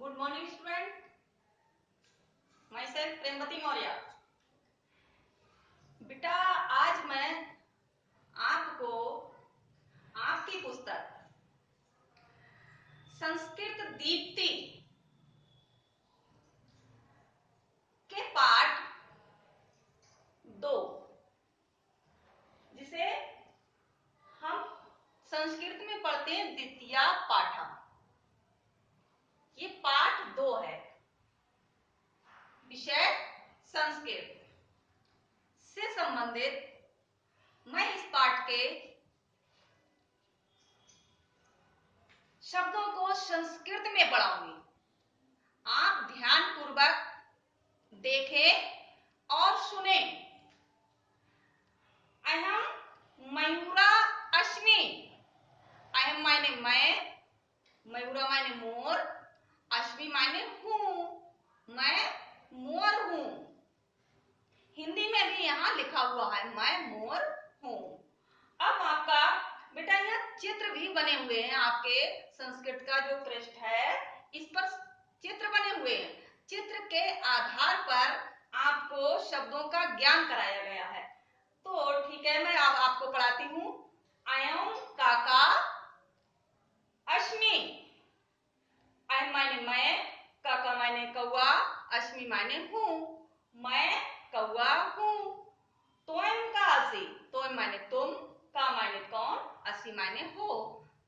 Good morning student, my self Premvati Maurya. बेटा आज मैं आपको आपकी पुस्तक संस्कृत दीप्ति के पाठ 2 जिसे हम संस्कृत में पढ़ते हैं द्वितीय पाठम, ये पाठ 2 है। विषय संस्कृत से संबंधित मैं इस पाठ के शब्दों को संस्कृत में पढ़ाऊंगी। आप ध्यान पूर्वक देखें और सुने। अहम मयूरा अश्मि। अहम मायने मैं, मयूरा मायने मोर, अश्मि मायने हूं, मैं मोर हूं। हिंदी में भी यहाँ लिखा हुआ है मैं मोर हूं। अब आपका बेटा यह चित्र भी बने हुए हैं। आपके संस्कृत का जो पृष्ठ है इस पर चित्र बने हुए हैं। चित्र के आधार पर आपको शब्दों का ज्ञान कराया गया है। तो ठीक है, मैं अब आपको पढ़ाती हूं। अयम काका अश्मि। अयम मायने मैं, काका मायने कौआ, अश्मि मायने हूं, मैं कौआ हूं। तोयम का असी। तोयम मायने तुम, का मायने कौन, असी मायने हो,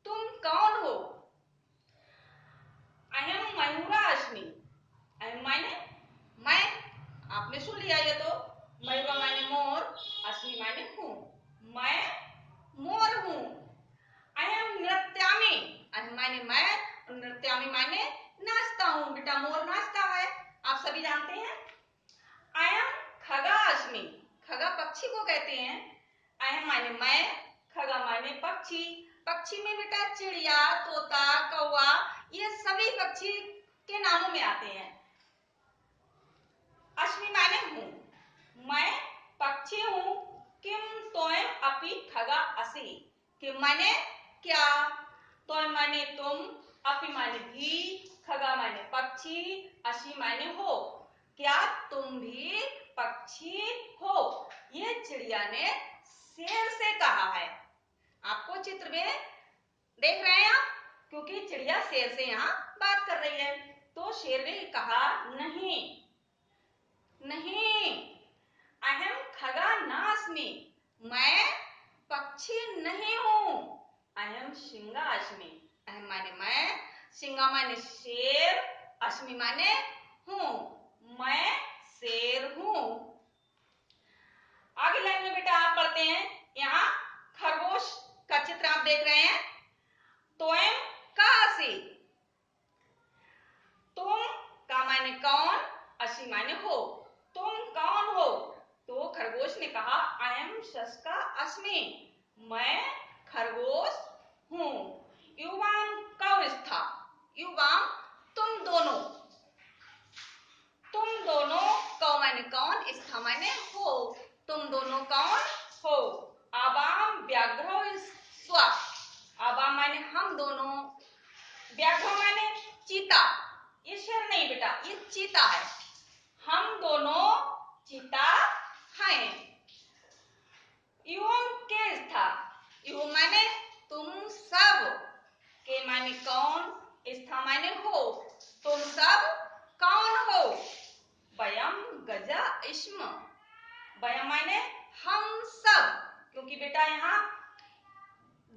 तुम कौन हो। अयम मयूरा अश्मि। अयम मायने मैं, आपने सुन लिया ये तो। मयूरा मायने मोर, अश्मि मायने हूं, मैं मोर हूं। अयम नृत्यामि। अयम मायने मैं, नृत्यामि मायने नाचता हूं। बेटा मोर नाचता है, आप सभी जानते हैं। अयम खगा अश्मि। खगा पक्षी को कहते हैं। अयम मायने मैं, खगा मायने पक्षी। पक्षी में बेटा चिड़िया, तोता, कौवा ये सभी पक्षी के नामों में आते हैं। अश्मि मायने हूं, मैं पक्षी हूं। किम तोयम अपि खगा असि। किम मायने क्या, तोयम मायने तुम, अपि मायने भी, खगा मायने पक्षी, असी मायने हो, क्या तुम भी पक्षी हो। ये चिड़िया ने शेर से कहा है। आपको चित्र में देख रहे हैं आप, क्योंकि चिड़िया शेर से यहाँ बात कर रही है। तो शेर ने कहा नहीं नहीं, अहम खगा नास्मि, मैं पक्षी नहीं हूं। अहम सिंगा अश्मि। अहम माने मैं, सिंगा माने शेर, अश्मि माने हूं, मैं शेर हूं। आगे लाइन में बेटा आप पढ़ते हैं। यहाँ खरगोश का चित्र आप देख रहे हैं। तोयम का असी। तुम का माने कौन, असी माने हो, तुम कौन हो। तो खरगोश ने कहा अयम शस्का अस्मि, मैं खरगोश हूं। युवाम कौ स्था। युवाम तुम दोनों। तुम दोनों, कौ माने कौन, स्था माने हो, तुम दोनों कौन हो। आवाम व्याघ्रो स्व। आवाम माने हम दोनों, व्याघ्रो माने चीता। ये शेर नहीं बेटा, ये चीता है। हम दोनों चीता हैं। युवम के स्था। युवम माने तुम सब, के माने कौन, स्था माने हो, तुम सब कौन हो। वयम गजा इस्म। वयम माने हम सब, क्योंकि बेटा यहाँ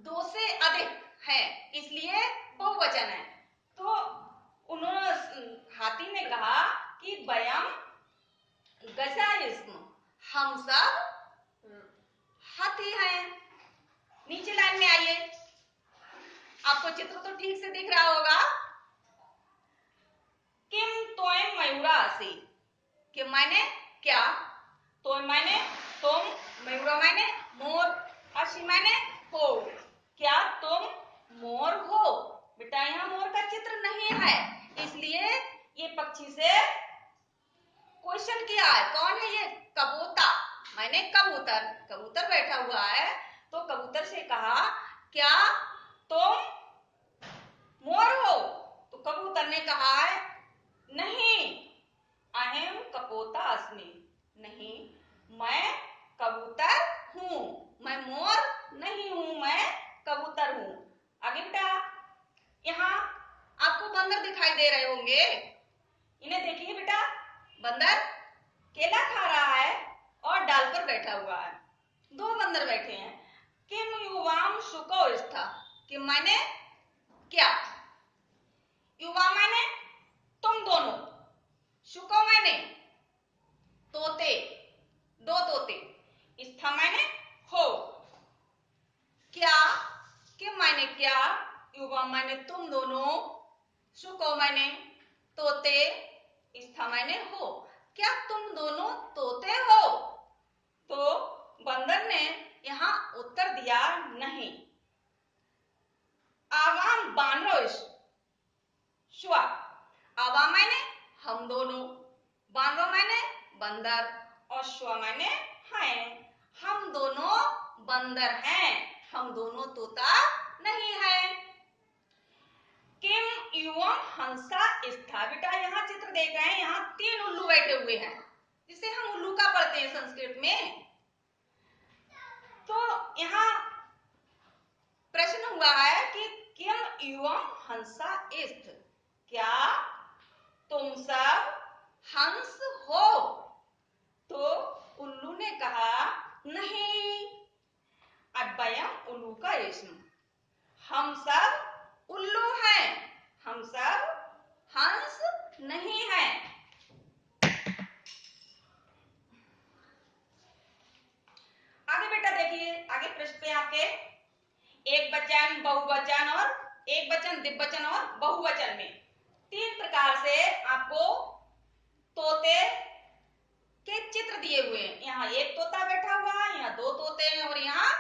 2 से अधिक है इसलिए बहुवचन है। तो उन्होंने, हाथी ने कहा कि वयम गजा इस्म, हम सब हाथी हैं। नीचे लाइन में आइए, आपको चित्र तो ठीक से दिख रहा होगा। किम तोयम मयूरा असी। किम माने क्या, तोयम माने तुम, मयूरा माने मोर, असी माने हो, क्या तुम मोर हो। बेटा यहाँ मोर का चित्र नहीं है इसलिए ये पक्षी से क्वेश्चन किया है। कौन है ये, कबूतर माने कबूतर। कबूतर बैठा हुआ है तो कबूतर से कहा क्या तुम मोर हो। तो कबूतर ने कहा है दे रहे होंगे। इन्हें देखिए बेटा, बंदर केला खा रहा है और डाल पर बैठा हुआ है। दो बंदर बैठे हैं। किम युवाम शुको स्था, किम माने क्या, युवा माने तुम दोनों, शुको माने तोते, दो तोते, स्था माने हो। क्या, किम माने क्या, युवा माने तुम दोनों, शुको माने तोते, स्था माने हो। क्या तुम दोनों तोते हो? तो बंदर ने यहां उत्तर दिया नहीं। आवाम बानरोश श्वा, आवा माने हम दोनों, बानरो माने बंदर और श्वा माने हैं। हम दोनों बंदर हैं, हम दोनों तोता नहीं है। किम युवम हंसा स्था, बेटा यहाँ चित्र देख रहे हैं, यहाँ 3 उल्लू बैठे हुए हैं, जिसे हम उल्लू का पढ़ते हैं संस्कृत में। तो यहाँ प्रश्न हुआ है कि किम युवम हंसा स्थ, क्या तुम सब हंस हो? तो उल्लू ने कहा नहीं। अद्वयम उल्लू का रेशम, हम सब उल्लू हैं, हम सब हंस नहीं हैं। आगे बेटा देखिए, आगे पृष्ठ पे आपके एक वचन, बहुवचन और एक वचन, द्विवचन और बहुवचन में 3 प्रकार से आपको तोते के चित्र दिए हुए हैं। यहाँ एक तोता बैठा हुआ है, यहाँ 2 तोते हैं और यहाँ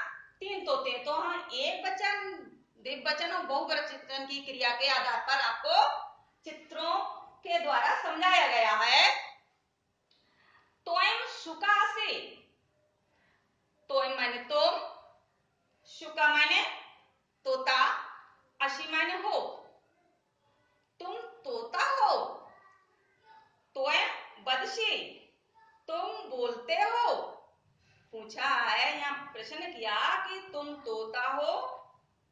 3 तोते हैं। तो हम एक वचन, द्विवचन और बहुवचन की क्रिया के आधार पर आपको चित्रों के द्वारा समझाया गया है। तोयम शुका से, तोयम माने तुम, शुका माने तोता, अशी माने हो, तुम तोता हो। तोयम बदशी, तुम बोलते हो। पूछा है, यहाँ प्रश्न किया कि तुम तोता हो,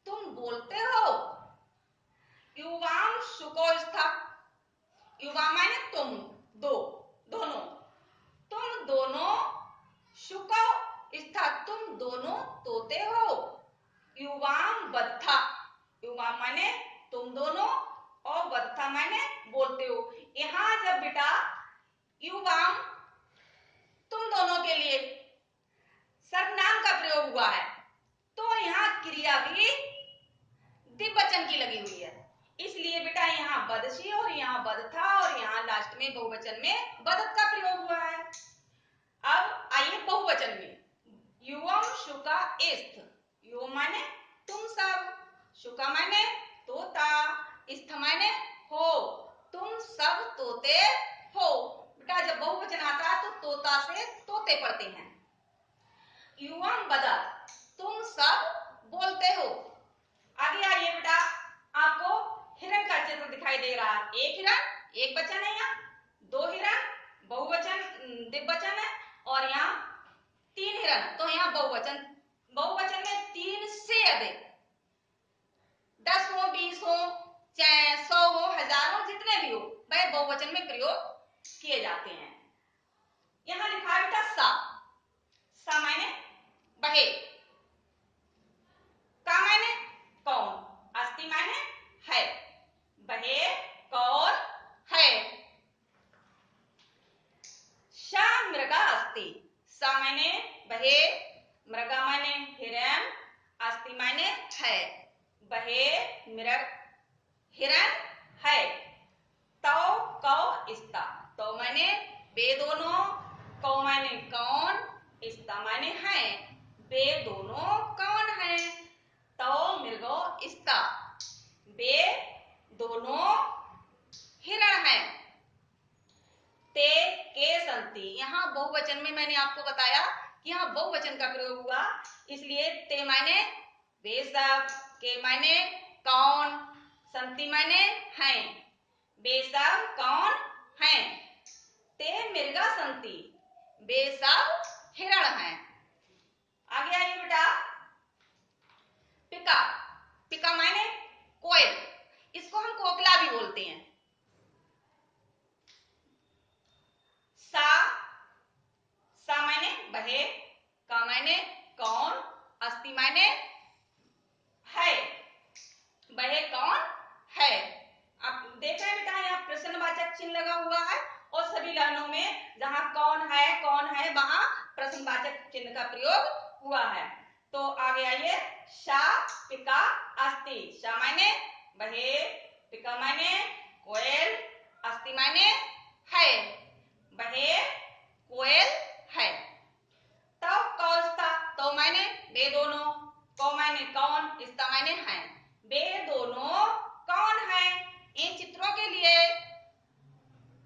तुम बोलते हो। युवाम शुको स्था, युवा माने तुम, दो, दोनों, तुम दोनों, शुको स्था, तुम दोनों तोते हो। युवाम बद्धा, युवा माने तुम दोनों और बद्धा माने बोलते हो। यहां जब बेटा युवाम तुम दोनों के लिए सर्वनाम का प्रयोग हुआ है, तो यहाँ क्रिया भी द्विवचन की लगी हुई है। इसलिए बेटा यहाँ बदशी और यहाँ बद था और यहाँ लास्ट में बहुवचन में बदत का प्रयोग हुआ है। अब आइए बहुवचन में, युवम शुका स्थ, युव माने तुम सब, शुका माने तोता, स्थ माने हो, तुम सब तोते हो। बेटा जब बहुवचन आता है तो तोता से तोते पढ़ते हैं। युवम बदत, तुम सब बोलते हो। आगे आइए बेटा, आपको हिरण का चित्र दिखाई दे रहा है। एक हिरण, एक वचन है, यहाँ 2 हिरण, बहुवचन द्विवचन है, और यहाँ 3 हिरण, तो यहाँ बहुवचन। बहुवचन में 3 से अधिक, 10 हो, 20 हो, चाहे 100 हो, 1000 हो, जितने भी हो, वह बहुवचन में प्रयोग किए जाते हैं। यहाँ लिखा है बेटा सा, सा माने बहे, का माने कौन, अस्ति माने है, बहे कौन है। सा मृगा अस्ति, सा माने बहे, मृगा माने हिरण, अस्ति माने है, बहे मृग हिरण है। तौ कौ स्था, तौ माने वे दोनों, कौ माने कौन, स्था माने है, वे दोनों कौन है। तौ मृगो स्था, वे दोनों हिरण हैं। ते के संति, यहाँ बहुवचन में मैंने आपको बताया कि यहाँ बहुवचन का प्रयोग हुआ, इसलिए ते माने वे सब, के माने कौन, संति माने हैं, वे सब कौन हैं। ते मृगा संति, वे सब हिरण हैं। आगे आइए बेटा, पिका, पिका माने कोयल, इसको हम कोकिला भी बोलते हैं। बहे का माने कौन, अस्ति माने है, बहे कौन है। आप देख रहे हैं बेटा यहाँ प्रश्नवाचक चिन्ह लगा हुआ है और सभी लाइनों में जहां कौन है वहां प्रश्नवाचक चिन्ह का प्रयोग हुआ है। तो आगे आइए, शा पिका अस्ति। शा माने बहे, पिका माने कोयल, अस्ति माने है, बहे कोयल है। तो कौस्ता, तो माने वे दोनों, कौ माने कौन, इस्ता माने है, वे दोनों कौन है। इन चित्रों के लिए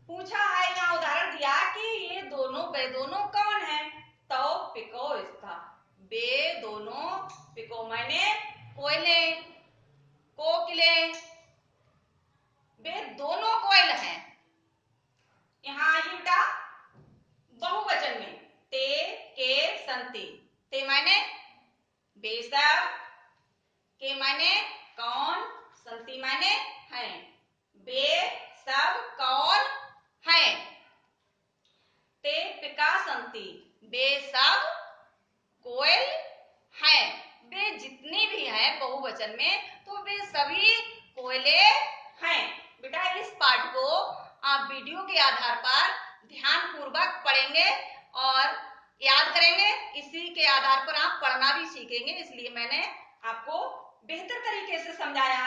पूछा है, यहाँ उदाहरण दिया कि ये दोनों वे दोनों कौन है। तो पिको इस्ता, वे दोनों, पिको माने कोयले, कोकिले, वे दोनों कोयल हैं। यहाँ आइए बेटा बहुवचन में, ते के संति। ते माने वे सब, के माने कौन, संति माने है, वे सब कौन है। ते पिका संति, वे सब कोयल है, वे जितनी भी है बहुवचन में तो वे सभी कोयले हैं। बेटा इस पाठ को आप वीडियो के आधार पर ध्यान पूर्वक पढ़ेंगे और याद करेंगे, इसी के आधार पर आप पढ़ना भी सीखेंगे। इसलिए मैंने आपको बेहतर तरीके से समझाया।